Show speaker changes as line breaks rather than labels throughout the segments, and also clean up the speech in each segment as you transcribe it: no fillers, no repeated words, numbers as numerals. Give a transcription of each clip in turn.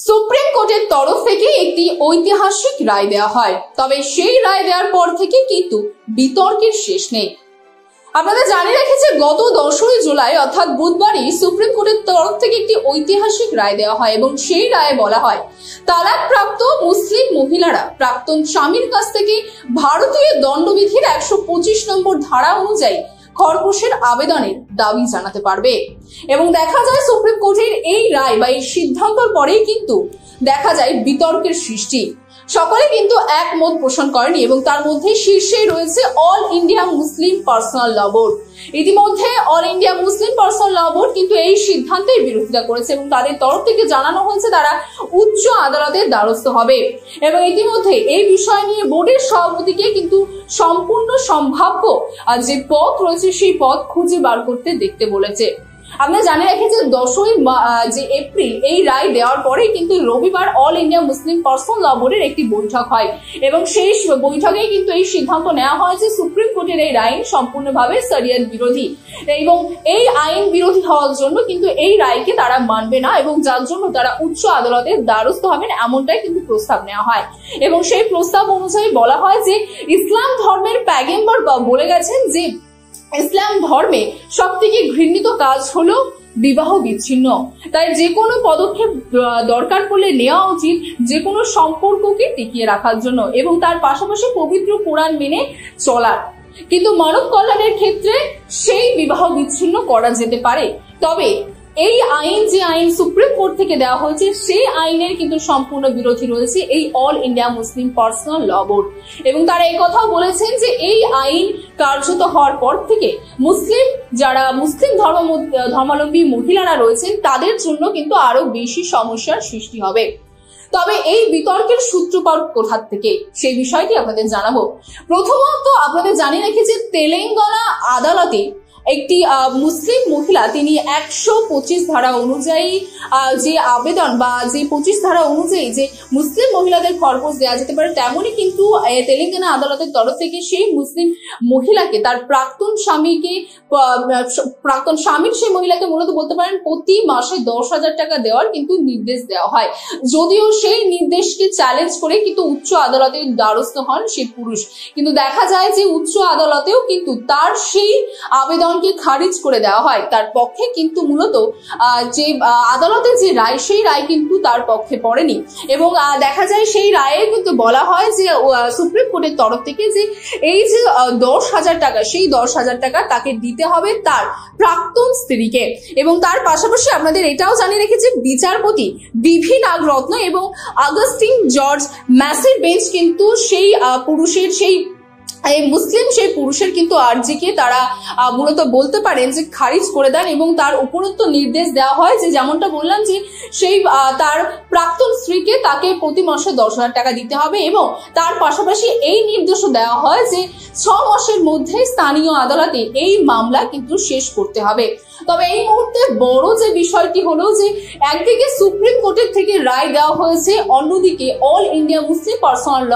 Supreme কোর্টের তরফ থেকে একটি ঐতিহাসিক রায় দেওয়া হয়, তবে সেই রায় দেওয়ার পর থেকে কিন্তু বিতর্কের শেষ নেই। আপনারা জানিয়ে রেখেছে গত 10ই জুলাই অর্থাৎ বুধবারই সুপ্রিম কোর্টের তরফ থেকে একটি ঐতিহাসিক রায় দেওয়া হয় এবং সেই রায়ে বলা হয় তালাকপ্রাপ্ত মুসলিম মহিলারা প্রাক্তন স্বামীর কাছ থেকে ভারতীয় দণ্ডবিধির 125 নম্বর ধারা অনুযায়ী খরপোশের আবেদনের দাবি জানাতে পারবে। এবং দেখা যায় সুপ্রিম কোর্টের এই রায় বা এই সিদ্ধান্তর পরেই কিন্তু দেখা যায় বিতর্কের সৃষ্টি। সকলে কিন্তু একমত পোষণ করেনি এবং তার মধ্যে শীর্ষে রয়েছে অল ইন্ডিয়া মুসলিম পার্সোনাল ল বোর্ড। ইতিমধ্যে অল ইন্ডিয়া মুসলিম পার্সোনাল ল বোর্ড কিন্তু এই সিদ্ধান্তের বিরোধিতা করেছে এবং তাদের তরফ থেকে জানানো হয়েছে তারা উচ্চ আদালতের দ্বারস্থ হবে। এবং ইতিমধ্যে এই বিষয় নিয়ে বোর্ডের সভাপতিকে কিন্তু সম্পূর্ণ সম্ভাব্য যে পথ রয়েছে সেই পথ খুঁজে বার করতে দেখতে বলেছে। আপনারা জানিয়ে রেখেছেন 10ই এপ্রিল এই রায় দেওয়ার পরে কিন্তু রবিবার অল ইন্ডিয়া মুসলিম পার্সোনাল ল বোর্ডের একটি বৈঠক হয় এবং সেই বৈঠকে কিন্তু এই সিদ্ধান্ত নেওয়া হয় যে সুপ্রিম কোর্টের এই রায় সম্পূর্ণভাবে শরিয়ত বিরোধী এবং এই আইন বিরোধী হওয়ার জন্য কিন্তু এই রায়কে তারা মানবে না এবং যার জন্য তারা উচ্চ আদালতের দ্বারস্থ হবেন এমনটাই কিন্তু প্রস্তাব নেওয়া হয়। এবং সেই প্রস্তাব অনুযায়ী বলা হয় যে ইসলাম ধর্মের প্যাগম্বর বলে গেছেন যে ইসলাম ধর্মে সব থেকে ঘৃণিত কাজ হলো বিবাহ বিচ্ছিন্ন। তাই যে কোনো পদক্ষেপ দরকার পড়লে নেওয়া উচিত যে কোনো সম্পর্ককে টিকিয়ে রাখার জন্য এবং তার পাশাপাশি পবিত্র কোরআন মেনে চলার। কিন্তু মানব কল্যাণের ক্ষেত্রে সেই বিবাহ বিচ্ছিন্ন করা যেতে পারে, তবে এই আইন যে আইন সুপ্রিম কোর্ট থেকে দেওয়া হয়েছে সেই আইনের কিন্তু সম্পূর্ণ বিরোধী রয়েছে এই অল ইন্ডিয়া মুসলিম পার্সোনাল ল বোর্ড। এবং তারা এই কথাও বলেছেন যে এই আইন কার্যত হওয়ার পর থেকে যারা মুসলিম ধর্মাবলম্বী মহিলারা রয়েছেন তাদের জন্য কিন্তু আরো বেশি সমস্যার সৃষ্টি হবে। তবে এই বিতর্কের সূত্রপাত কোথা থেকে সেই বিষয়টি আপনাদের জানাবো। প্রথমত আপনাদের জানিয়ে রেখেছে তেলেঙ্গানা আদালতে একটি মুসলিম মহিলা তিনি 125 ধারা অনুযায়ী যে আবেদন বা যে 25 ধারা অনুযায়ী যে মুসলিম মহিলাদের খরপোশ দেওয়া যেতে পারে তেমনই কিন্তু তেলেঙ্গানা আদালতের তরফ থেকে সেই মুসলিম মহিলাকে তার প্রাক্তন স্বামীর সেই মহিলাকে মূলত বলতে পারেন প্রতি মাসে 10,000 টাকা দেওয়ার কিন্তু নির্দেশ দেওয়া হয়। যদিও সেই নির্দেশকে চ্যালেঞ্জ করে কিন্তু উচ্চ আদালতের দ্বারস্থ হন সেই পুরুষ, কিন্তু দেখা যায় যে উচ্চ আদালতেও কিন্তু তার সেই আবেদন খারিজ করে দেওয়া হয়। তার পক্ষে কিন্তু মূলত যে আদালতের যে রায় সেই রায় কিন্তু তার পক্ষে পড়েনি এবং দেখা যায় সেই রায়ে কিন্তু বলা হয় যে সুপ্রিম কোর্টের তরফ থেকে যে এই যে 10,000 টাকা সেই 10,000 টাকা তাকে দিতে হবে তার প্রাক্তন স্ত্রীকে। এবং তার পাশাপাশি আপনাদের এটাও জানিয়ে রেখেছে বিচারপতি বিভি নাগরত্ন এবং অগাস্টিন জর্জ ম্যাসের বেঞ্চ কিন্তু সেই পুরুষের সেই পুরুষের কিন্তু আর্জিকে তারা মূলত বলতে পারেন যে খারিজ করে দেন এবং তার উপরোক্ত নির্দেশ দেওয়া হয় যে যেমনটা বললাম যে সেই তার প্রাক্তন স্ত্রীকে তাকে প্রতি মাসে 10,000 টাকা দিতে হবে এবং তার পাশাপাশি এই নির্দেশও দেওয়া হয় যে 6 মাসের মধ্যে স্থানীয় আদালতে এই মামলা কিন্তু শেষ করতে হবে। তবে এই মুহূর্তে বড় যে বিষয়টি হলো যে একদিকে সুপ্রিম কোর্টের থেকে রায় দেওয়া হয়েছে, অন্যদিকে অল ইন্ডিয়া মুসলিম পার্সোনাল ল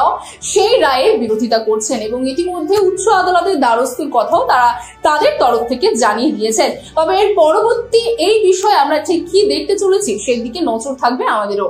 সেই রায়ের বিরোধিতা করছেন এবং ইতিমধ্যে উচ্চ আদালতের দ্বারস্থের কথাও তারা তাদের তরফ থেকে জানিয়ে দিয়েছেন। তবে এর পরবর্তী এই বিষয়ে আমরা ঠিক কি দেখতে চলেছি সেদিকে নজর থাকবে আমাদেরও।